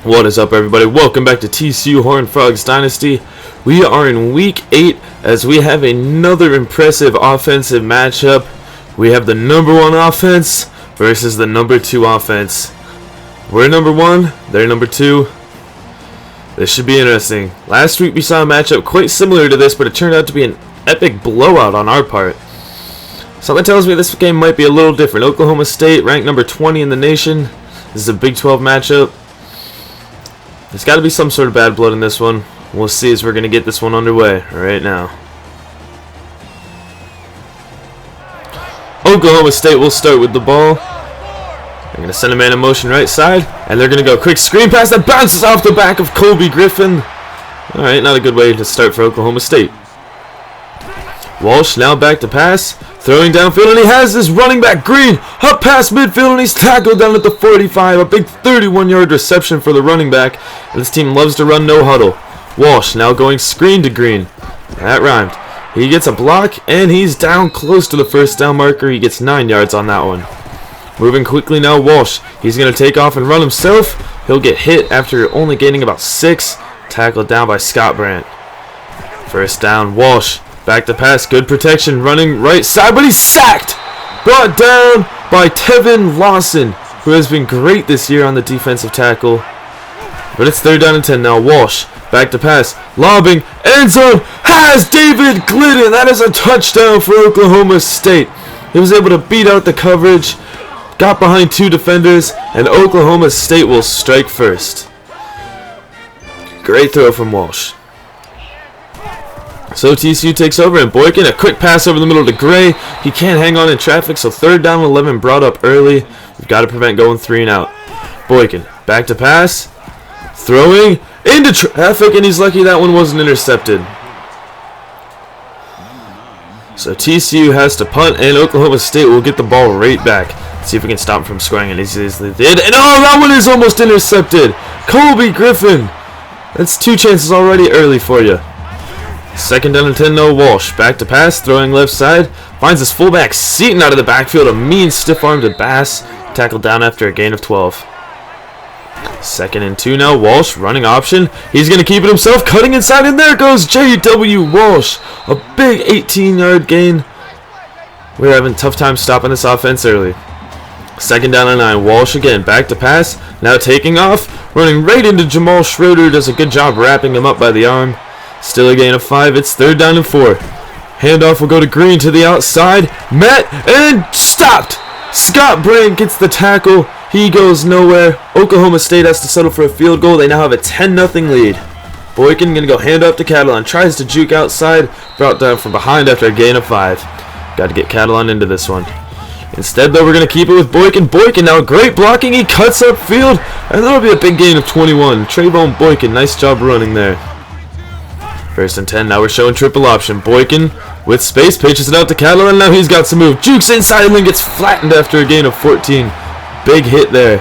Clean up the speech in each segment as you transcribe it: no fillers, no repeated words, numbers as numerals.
What is up, everybody? Welcome back to TCU Horned Frogs Dynasty. We are in week 8 as we have another impressive offensive matchup. We have the number 1 offense versus the number 2 offense. We're number 1, they're number 2. This should be interesting. Last week we saw a matchup quite similar to this, but it turned out to be an epic blowout on our part. Something tells me this game might be a little different. Oklahoma State, ranked number 20 in the nation. This is a Big 12 matchup. There's got to be some sort of bad blood in this one. We'll see as we're going to get this one underway right now. Oklahoma State will start with the ball. They're going to send a man in motion right side, and they're going to go quick screen pass that bounces off the back of Kobe Griffin. Alright, not a good way to start for Oklahoma State. Walsh now back to pass, throwing downfield, and he has this running back Green up past midfield, and he's tackled down at the 45. A big 31-yard reception for the running back. And this team loves to run no huddle. Walsh now going screen to Green. That rhymed. He gets a block, and he's down close to the first down marker. He gets 9 yards on that one. Moving quickly now, Walsh. He's going to take off and run himself. He'll get hit after only gaining about 6. Tackled down by Scott Brandt. First down, Walsh. Back to pass, good protection, running right side, but he's sacked! Brought down by Tevin Lawson, who has been great this year on the defensive tackle. But it's 3rd down and 10 now. Walsh, back to pass, lobbing, end zone, has David Glidden! That is a touchdown for Oklahoma State. He was able to beat out the coverage, got behind 2 defenders, and Oklahoma State will strike first. Great throw from Walsh. So TCU takes over, and Boykin, a quick pass over the middle to Gray. He can't hang on in traffic, so 3rd down and 11 brought up early. We've got to prevent going 3 and out. Boykin, back to pass. Throwing into traffic, and he's lucky that one wasn't intercepted. So TCU has to punt, and Oklahoma State will get the ball right back. Let's see if we can stop him from scoring, and he easily did. And oh, that one is almost intercepted. Kobe Griffin. That's 2 chances already early for you. 2nd down and 10, no. Walsh back to pass, throwing left side, finds his fullback Seaton out of the backfield, a mean stiff arm to Bass, tackled down after a gain of 12. 2nd and 2 now. Walsh running option, he's going to keep it himself, cutting inside, and there goes J.W. Walsh, a big 18-yard gain. We're having a tough time stopping this offense early. 2nd down and 9. Walsh again, back to pass, now taking off, running right into Jamal Schroeder, does a good job wrapping him up by the arm. Still a gain of 5. It's 3rd down and 4. Handoff will go to Green to the outside. Met and stopped. Scott Brandt gets the tackle. He goes nowhere. Oklahoma State has to settle for a field goal. They now have a 10-0 lead. Boykin going to go handoff to Catalon. Tries to juke outside. Brought down from behind after a gain of 5. Got to get Catalon into this one. Instead, though, we're going to keep it with Boykin. Boykin now great blocking. He cuts upfield. And that'll be a big gain of 21. Trayvon Boykin, nice job running there. 1st and 10, now we're showing triple option. Boykin with space, pitches it out to Catalon, now he's got some move. Jukes inside and then gets flattened after a gain of 14. Big hit there.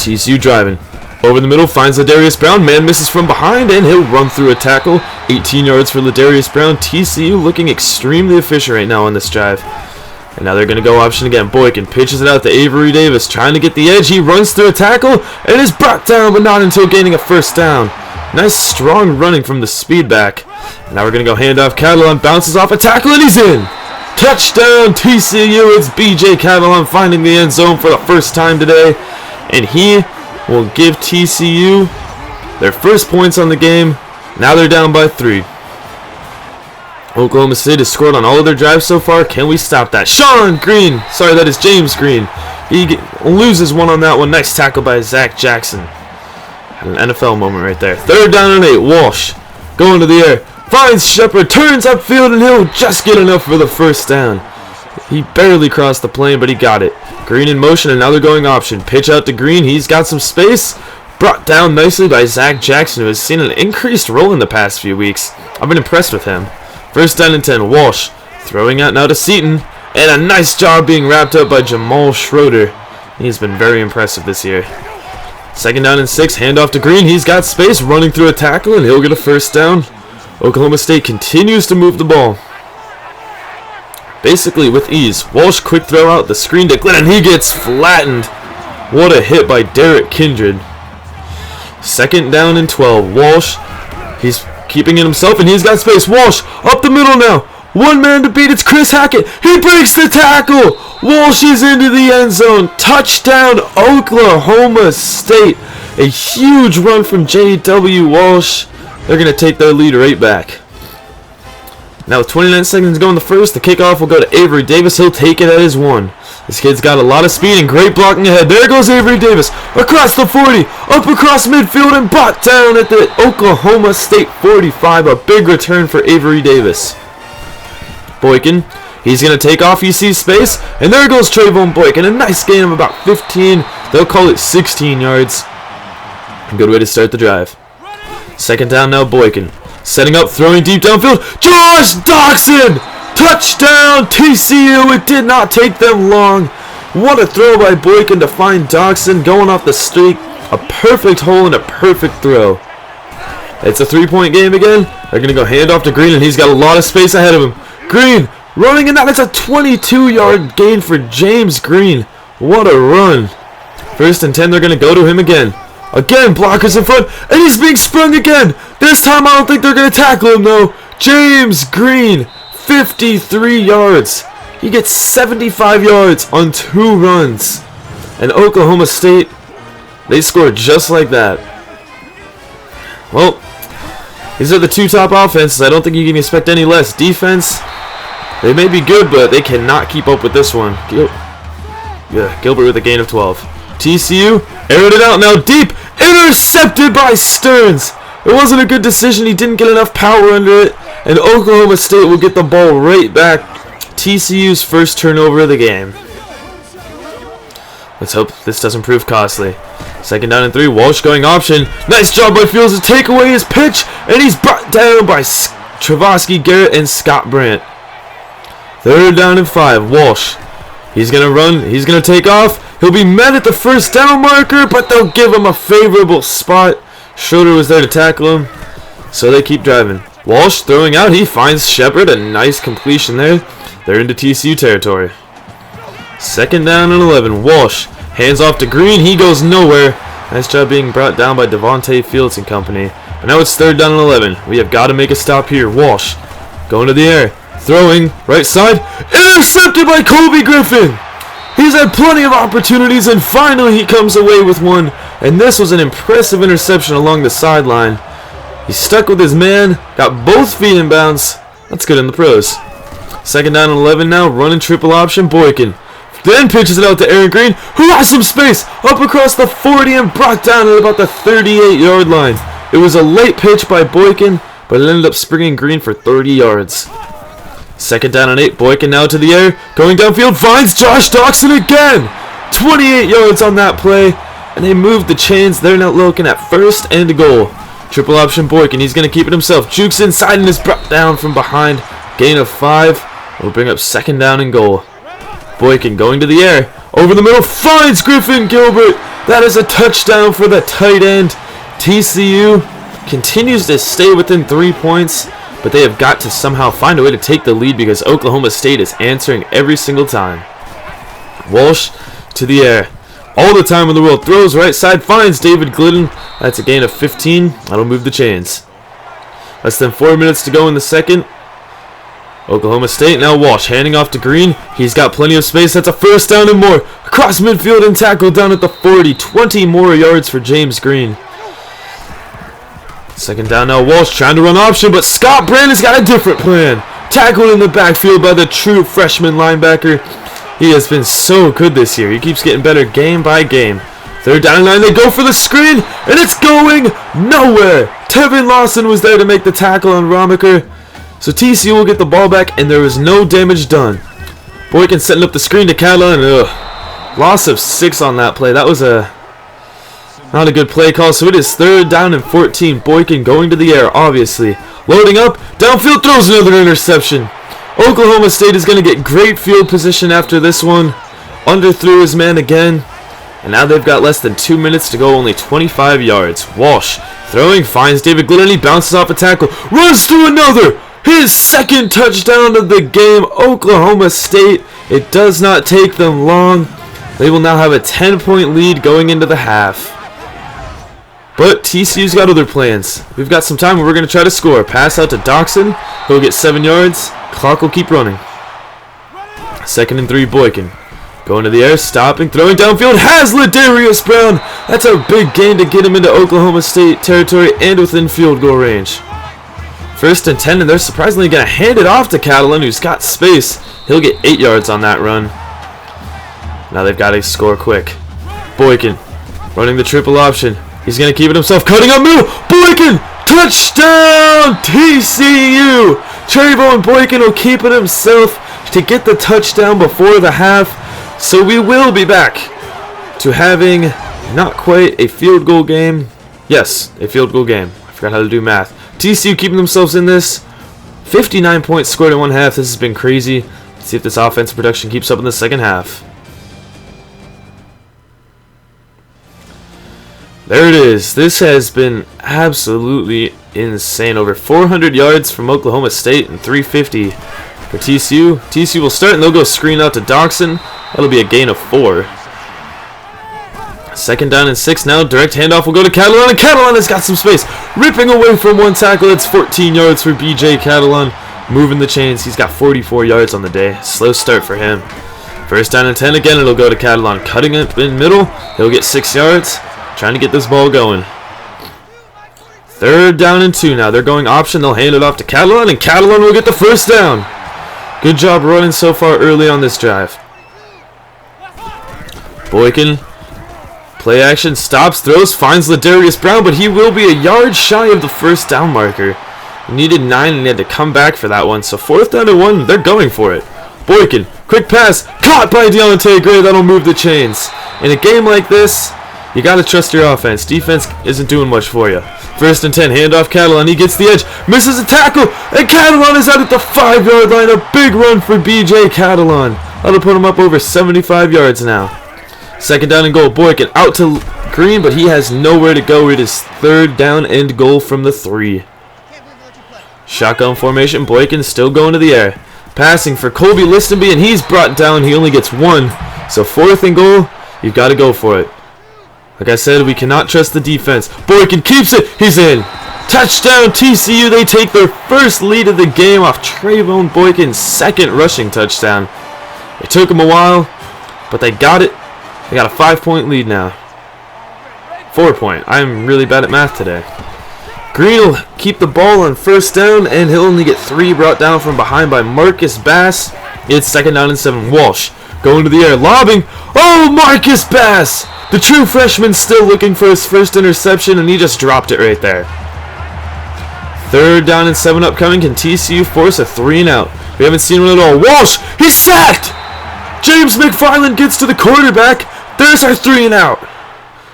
TCU driving. Over the middle, finds Ladarius Brown. Man misses from behind, and he'll run through a tackle. 18 yards for Ladarius Brown. TCU looking extremely efficient right now on this drive. And now they're going to go option again. Boykin pitches it out to Avery Davis, trying to get the edge. He runs through a tackle, and is brought down, but not until gaining a 1st down. Nice strong running from the speed back. Now we're going to go handoff. Catalon bounces off a tackle, and he's in. Touchdown TCU. It's BJ Catalon finding the end zone for the first time today. And he will give TCU their first points on the game. Now they're down by 3. Oklahoma State has scored on all of their drives so far. Can we stop that? Sean Green. Sorry, that is James Green. He loses one on that one. Nice tackle by Zach Jackson. An NFL moment right there. 3rd down and 8. Walsh going to the air. Finds Shepard. Turns upfield, and he'll just get enough for the 1st down. He barely crossed the plane, but he got it. Green in motion, and now they're going option. Pitch out to Green. He's got some space. Brought down nicely by Zach Jackson, who has seen an increased role in the past few weeks. I've been impressed with him. 1st down and 10. Walsh throwing out now to Seaton. And a nice job being wrapped up by Jamal Schroeder. He's been very impressive this year. 2nd down and 6, handoff to Green. He's got space, running through a tackle, and he'll get a 1st down. Oklahoma State continues to move the ball. Basically with ease. Walsh quick throw out the screen to Glenn, and he gets flattened. What a hit by Derek Kindred. 2nd down and 12. Walsh, he's keeping it himself, and he's got space. Walsh, up the middle now. One man to beat. It's Chris Hackett. He breaks the tackle. Walsh is into the end zone. Touchdown, Oklahoma State. A huge run from J.W. Walsh. They're going to take their lead right back. Now with 29 seconds to go in the first, the kickoff will go to Avery Davis. He'll take it at his 1. This kid's got a lot of speed and great blocking ahead. There goes Avery Davis across the 40, up across midfield, and brought down at the Oklahoma State 45. A big return for Avery Davis. Boykin, he's going to take off. You see space, and there goes Trayvon Boykin. A nice gain of about 15. They'll call it 16 yards. A good way to start the drive. 2nd down now, Boykin. Setting up, throwing deep downfield. Josh Doxson! Touchdown, TCU! It did not take them long. What a throw by Boykin to find Doxson going off the streak. A perfect hole and a perfect throw. It's a 3-point game again. They're going to go hand off to Green, and he's got a lot of space ahead of him. Green running, and that's a 22-yard gain for James Green. What a run. 1st and 10, they're going to go to him again. Again, blockers in front, and he's being sprung again. This time I don't think they're going to tackle him, though. James Green, 53 yards. He gets 75 yards on 2 runs. And Oklahoma State, they scored just like that. Well, these are the 2 top offenses. I don't think you can expect any less. Defense, they may be good, but they cannot keep up with this one. Gilbert with a gain of 12. TCU aired it out now deep. Intercepted by Stearns. It wasn't a good decision. He didn't get enough power under it. And Oklahoma State will get the ball right back. TCU's first turnover of the game. Let's hope this doesn't prove costly. 2nd down and 3. Walsh going option. Nice job by Fields to take away his pitch. And he's brought down by Travasky, Garrett, and Scott Brandt. 3rd down and 5. Walsh. He's going to run. He's going to take off. He'll be met at the 1st down marker, but they'll give him a favorable spot. Schroeder was there to tackle him, so they keep driving. Walsh throwing out. He finds Shepard. A nice completion there. They're into TCU territory. 2nd down and 11. Walsh hands off to Green. He goes nowhere. Nice job being brought down by Devontae Fields and company. But now it's 3rd down and 11. We have got to make a stop here. Walsh going to the air. Throwing. Right side. Intercepted by Colby Griffin. He's had plenty of opportunities, and finally he comes away with one. And this was an impressive interception along the sideline. He stuck with his man, got both feet in bounds. That's good in the pros. 2nd down and 11 now, running triple option, Boykin. Then pitches it out to Aaron Green, who has some space, up across the 40 and brought down at about the 38-yard line. It was a late pitch by Boykin, but it ended up springing Green for 30 yards. 2nd down and 8, Boykin now to the air, going downfield, finds Josh Doxson again. 28 yards on that play, and they moved the chains. They're now looking at 1st and goal. Triple option Boykin, he's going to keep it himself. Jukes inside and is brought down from behind. Gain of 5. Will bring up 2nd down and goal. Boykin going to the air. Over the middle, finds Griffin Gilbert. That is a touchdown for the tight end. TCU continues to stay within 3 points, but they have got to somehow find a way to take the lead because Oklahoma State is answering every single time. Walsh to the air. All the time in the world. Throws right side. Finds David Glidden. That's a gain of 15. That'll move the chains. Less than 4 minutes to go in the second. Oklahoma State now Walsh handing off to Green. He's got plenty of space. That's a 1st down and more. Across midfield and tackled down at the 40. 20 more yards for James Green. 2nd down now. Walsh trying to run option, but Scott Brandt has got a different plan. Tackled in the backfield by the true freshman linebacker. He has been so good this year. He keeps getting better game by game. 3rd down and 9. They go for the screen, and it's going nowhere. Tevin Lawson was there to make the tackle on Romiker. So TCU will get the ball back, and there was no damage done. Boykin setting up the screen to Catalon. Loss of 6 on that play. That was not a good play call. So it is 3rd down and 14. Boykin going to the air, obviously. Loading up. Downfield, throws another interception. Oklahoma State is going to get great field position after this one. Underthrew his man again. And now they've got less than 2 minutes to go, only 25 yards. Walsh throwing, finds David Glidden. He bounces off a tackle. Runs through another. His 2nd touchdown of the game. Oklahoma State. It does not take them long. They will now have a 10-point lead going into the half. But TCU's got other plans. We've got some time and we're going to try to score. Pass out to Doxson. He'll get 7 yards. Clock will keep running. 2nd and 3, Boykin. Going to the air, stopping, throwing downfield. Has Ladarius Brown. That's a big gain to get him into Oklahoma State territory and within field goal range. 1st and 10, and they're surprisingly going to hand it off to Catalon, who's got space. He'll get 8 yards on that run. Now they've got to score quick. Boykin running the triple option. He's going to keep it himself. Cutting up middle. Boykin! Touchdown! TCU! Trayvon Boykin will keep it himself to get the touchdown before the half. So we will be back to having not quite a field goal game. Yes, a field goal game. I forgot how to do math. TCU keeping themselves in this. 59 points scored in one half. This has been crazy. Let's see if this offensive production keeps up in the second half. There it is. This has been absolutely insane. Over 400 yards from Oklahoma State and 350 for TCU. TCU will start and they'll go screen out to Doxson. That'll be a gain of 4. 2nd down and 6 now. Direct handoff will go to Catalon, and Catalon has got some space. Ripping away from one tackle. It's 14 yards for BJ Catalon. Moving the chains. He's got 44 yards on the day. Slow start for him. 1st down and 10 again. It'll go to Catalon. Cutting it in middle. He'll get 6 yards. Trying to get this ball going. 3rd down and 2 now. They're going option. They'll hand it off to Catalon, and Catalon will get the 1st down. Good job running so far early on this drive. Boykin, play action, stops, throws, finds Ladarius Brown, but he will be a yard shy of the 1st down marker. He needed 9 and he had to come back for that one. So 4th down and 1, they're going for it. Boykin, quick pass, caught by Deontay Gray. That'll move the chains. In a game like this, you got to trust your offense. Defense isn't doing much for you. 1st and 10, handoff Catalon. He gets the edge, misses a tackle, and Catalon is out at the 5-yard line. A big run for BJ Catalon. That'll put him up over 75 yards now. 2nd down and goal. Boykin out to Green, but he has nowhere to go. It is 3rd down and goal from the 3. Shotgun formation. Boykin still going to the air. Passing for Colby Listenby, and he's brought down. He only gets 1. So 4th and goal, you've got to go for it. Like I said, we cannot trust the defense. Boykin keeps it. He's in. Touchdown TCU. They take their 1st lead of the game off Trayvon Boykin's 2nd rushing touchdown. It took them a while, but they got it. They got a 5-point lead now. 4-point. I'm really bad at math today. Green will keep the ball on 1st down, and he'll only get 3 brought down from behind by Marcus Bass. It's 2nd down and 7. Walsh going to the air, lobbing. Oh, Marcus Bass! The true freshman still looking for his 1st interception, and he just dropped it right there. 3rd down and 7 upcoming. Can TCU force a 3-and-out? We haven't seen one at all. Walsh! He's sacked! James McFarland gets to the quarterback. There's our 3-and-out.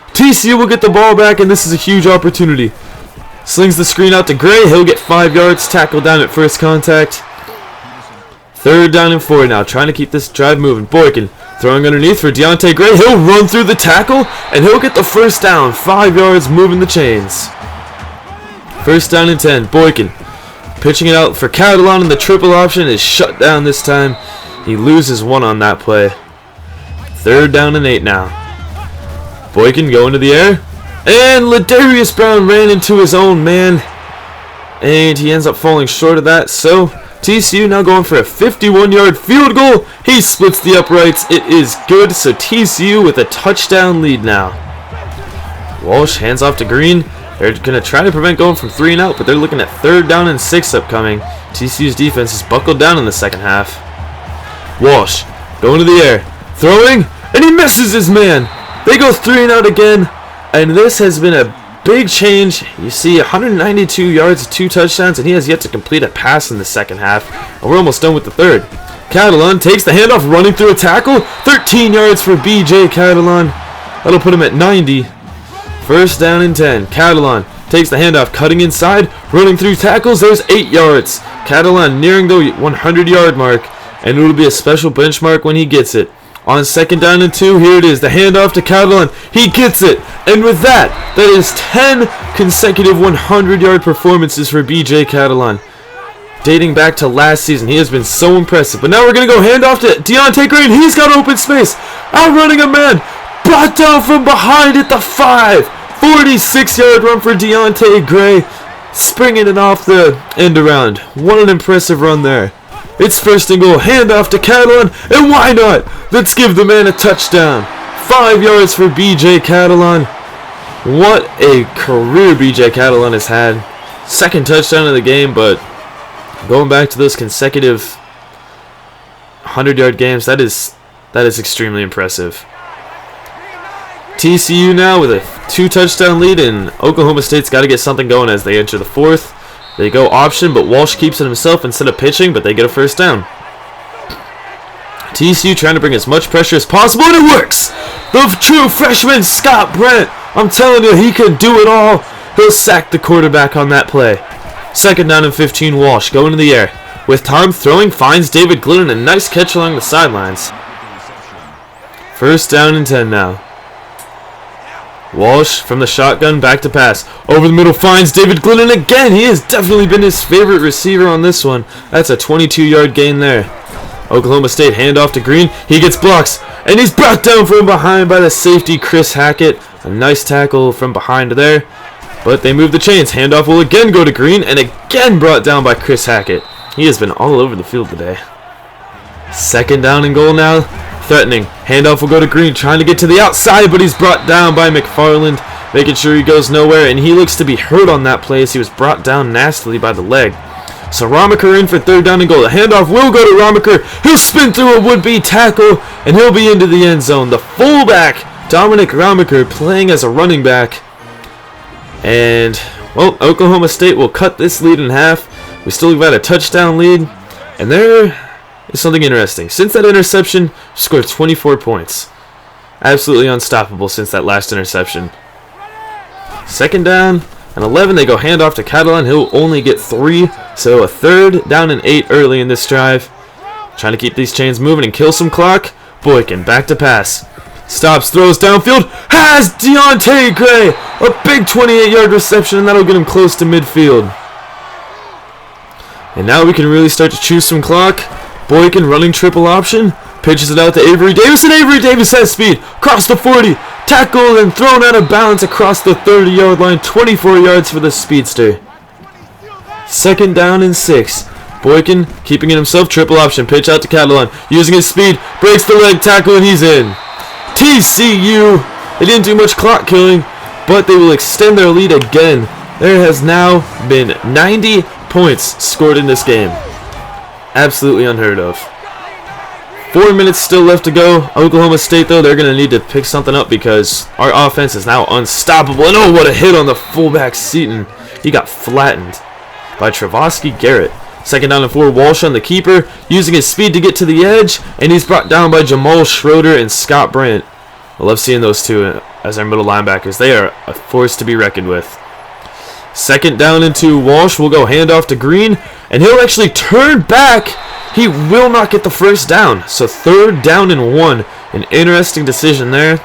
TCU will get the ball back, and this is a huge opportunity. Slings the screen out to Gray. He'll get 5 yards. Tackled down at 1st contact. 3rd down and 4 now. Trying to keep this drive moving. Boykin throwing underneath for Deontay Gray. He'll run through the tackle, and he'll get the 1st down. 5 yards, moving the chains. 1st down and 10. Boykin pitching it out for Catalon, and the triple option is shut down this time. He loses 1 on that play. 3rd down and 8 now. Boykin going to the air. And Ladarius Brown ran into his own man. And he ends up falling short of that. So TCU now going for a 51-yard field goal. He splits the uprights. It is good. So TCU with a touchdown lead now. Walsh hands off to Green. They're going to try to prevent going from 3-and-out, but they're looking at 3rd down and 6 upcoming. TCU's defense is buckled down in the second half. Walsh going to the air, throwing, and he misses his man. They go 3-and-out again, and this has been a big change. You see 192 yards, 2 touchdowns, and he has yet to complete a pass in the second half. And we're almost done with the 3rd. Catalon takes the handoff, running through a tackle. 13 yards for BJ Catalon. That'll put him at 90. 1st down and 10. Catalon takes the handoff, cutting inside, running through tackles. There's 8 yards. Catalon nearing the 100-yard mark, and it'll be a special benchmark when he gets it. On 2nd down and 2, here it is. The handoff to Catalon. He gets it. And with that, that is 10 consecutive 100-yard performances for BJ Catalon. dating back to last season. He has been so impressive. But now we're going to go handoff to Deontay Gray, and he's got open space. Outrunning a man. Brought down from behind at the 5. 46-yard run for Deontay Gray. Springing it off the end around. What an impressive run there. It's first and goal. Handoff to Catalon. And why not? Let's give the man a touchdown. 5 yards for BJ Catalon. What a career BJ Catalon has had. Second touchdown of the game, but going back to those consecutive 100-yard games, that is extremely impressive. TCU now with a 2-touchdown lead, and Oklahoma State's got to get something going as they enter the 4th. They go option, but Walsh keeps it himself instead of pitching, but they get a first down. TCU trying to bring as much pressure as possible, and it works! The true freshman, Scott Brent. I'm telling you, he can do it all. He'll sack the quarterback on that play. Second down and 15, Walsh going in the air. With time throwing, finds David Glidden, a nice catch along the sidelines. First down and 10 now. Walsh from the shotgun, back to pass. Over the middle, finds David Glidden again. He has definitely been his favorite receiver on this one. That's a 22-yard gain there. Oklahoma State handoff to Green. He gets blocks, and he's brought down from behind by the safety, Chris Hackett. A nice tackle from behind there. But they move the chains. Handoff will again go to Green, and again brought down by Chris Hackett. He has been all over the field today. Second down and goal now. Threatening. Handoff will go to Green, trying to get to the outside, but he's brought down by McFarland, making sure he goes nowhere, and he looks to be hurt on that play as he was brought down nastily by the leg. So Ramaker in for third down and goal. The handoff will go to Ramaker. He'll spin through a would-be tackle, and he'll be into the end zone. The fullback, Dominic Ramaker, playing as a running back. And, well, Oklahoma State will cut this lead in half. We still got a touchdown lead, and there is something interesting. Since that interception, we scored 24 points. Absolutely unstoppable since that last interception. Second down and 11. They go handoff to Catalon. He'll only get 3, so a third down and 8 early in this drive. Trying to keep these chains moving and kill some clock. Boykin back to pass. Stops, throws downfield. Has Deontay Gray. A big 28-yard reception, and that'll get him close to midfield. And now we can really start to choose some clock. Boykin running triple option. Pitches it out to Avery Davis, and Avery Davis has speed. Across the 40. Tackled and thrown out of bounds across the 30-yard line. 24 yards for the speedster. Second down and 6. Boykin keeping it himself. Triple option. Pitch out to Catalon. Using his speed. Breaks the leg tackle, and he's in. TCU. They didn't do much clock killing, but they will extend their lead again. There has now been 90 points scored in this game. Absolutely unheard of. 4 minutes still left to go. Oklahoma State, though, they're going to need to pick something up because our offense is now unstoppable. And oh, what a hit on the fullback Seaton. He got flattened by Travasky Garrett. Second down and 4, Walsh on the keeper, using his speed to get to the edge, and he's brought down by Jamal Schroeder and Scott Brandt. I love seeing those two as our middle linebackers. They are a force to be reckoned with. Second down and 2, Walsh will go handoff to Green, and he'll actually turn back. He will not get the first down. So third down and 1. An interesting decision there.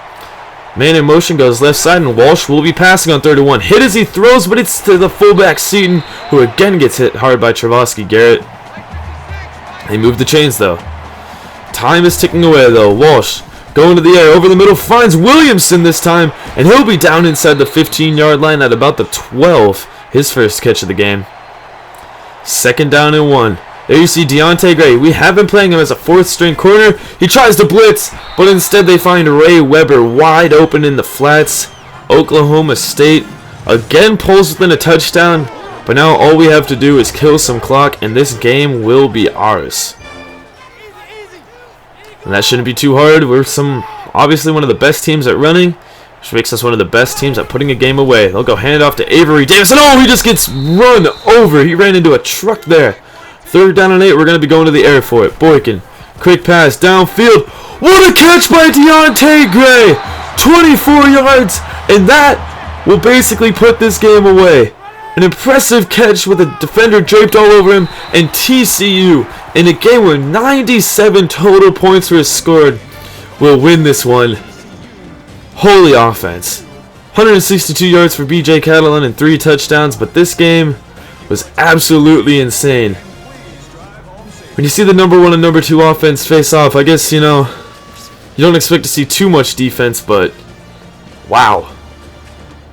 Man in motion goes left side, and Walsh will be passing on 3rd and 1. Hit as he throws, but it's to the fullback Seaton, who again gets hit hard by Travasky Garrett. They move the chains, though. Time is ticking away, though. Walsh going to the air, over the middle, finds Williamson this time, and he'll be down inside the 15-yard line at about the 12. His first catch of the game. Second down and 1. There you see Deontay Gray. We have been playing him as a 4th-string corner. He tries to blitz, but instead they find Ray Weber wide open in the flats. Oklahoma State again pulls within a touchdown, but now all we have to do is kill some clock, and this game will be ours. And that shouldn't be too hard. We're obviously one of the best teams at running, which makes us one of the best teams at putting a game away. They'll go handoff to Avery Davis, and oh, he just gets run over. He ran into a truck there. Third down and 8, we're going to be going to the air for it. Boykin, quick pass, downfield. What a catch by Deontay Gray! 24 yards, and that will basically put this game away. An impressive catch with a defender draped all over him, and TCU, in a game where 97 total points were scored, will win this one. Holy offense. 162 yards for BJ Catalon and 3 touchdowns, but this game was absolutely insane. When you see the number 1 and number 2 offense face off, I guess, you know, you don't expect to see too much defense, but wow.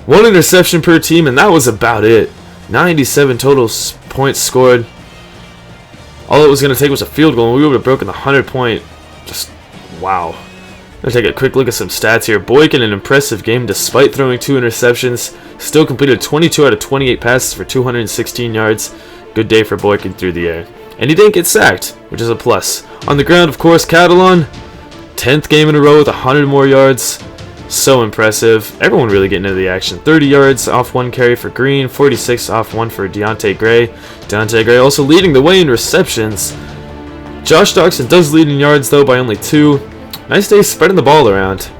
1 interception per team, and that was about it. 97 total points scored. All it was going to take was a field goal, and we would have broken the 100-point. Just wow. I'm going to take a quick look at some stats here. Boykin, an impressive game despite throwing 2 interceptions. Still completed 22 out of 28 passes for 216 yards. Good day for Boykin through the air. And he didn't get sacked, which is a plus. On the ground, of course, Catalon. 10th game in a row with 100 more yards. So impressive. Everyone really getting into the action. 30 yards off 1 carry for Green. 46 off 1 for Deontay Gray. Deontay Gray also leading the way in receptions. Josh Doctson does lead in yards, though, by only 2. Nice day spreading the ball around.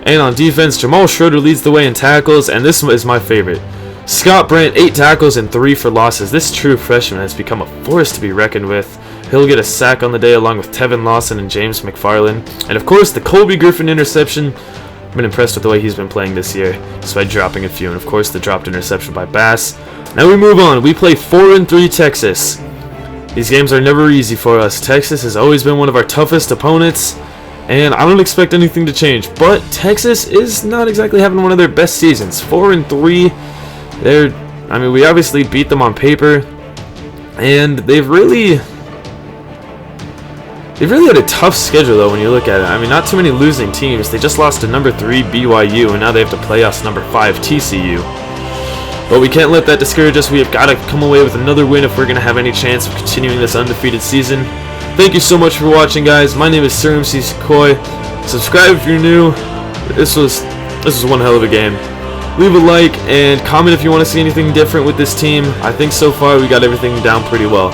And on defense, Jamal Schroeder leads the way in tackles, and this is my favorite. Scott Brandt, 8 tackles and 3 for losses. This true freshman has become a force to be reckoned with. He'll get a sack on the day along with Tevin Lawson and James McFarland. And of course, the Colby Griffin interception. I've been impressed with the way he's been playing this year, despite dropping a few. And of course, the dropped interception by Bass. Now we move on. We play 4-3 Texas. These games are never easy for us. Texas has always been one of our toughest opponents, and I don't expect anything to change. But Texas is not exactly having one of their best seasons. 4-3. I mean, we obviously beat them on paper, and they've really had a tough schedule, though, when you look at it. I mean, not too many losing teams. They just lost to number 3 BYU, and now they have to play us number 5 TCU. But we can't let that discourage us. We have got to come away with another win if we're going to have any chance of continuing this undefeated season. Thank you so much for watching, guys. My name is SirEmCeeCoy. Subscribe if you're new. This was one hell of a game. Leave a like and comment if you want to see anything different with this team. I think so far we got everything down pretty well.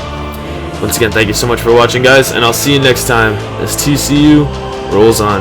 Once again, thank you so much for watching, guys, and I'll see you next time as TCU rolls on.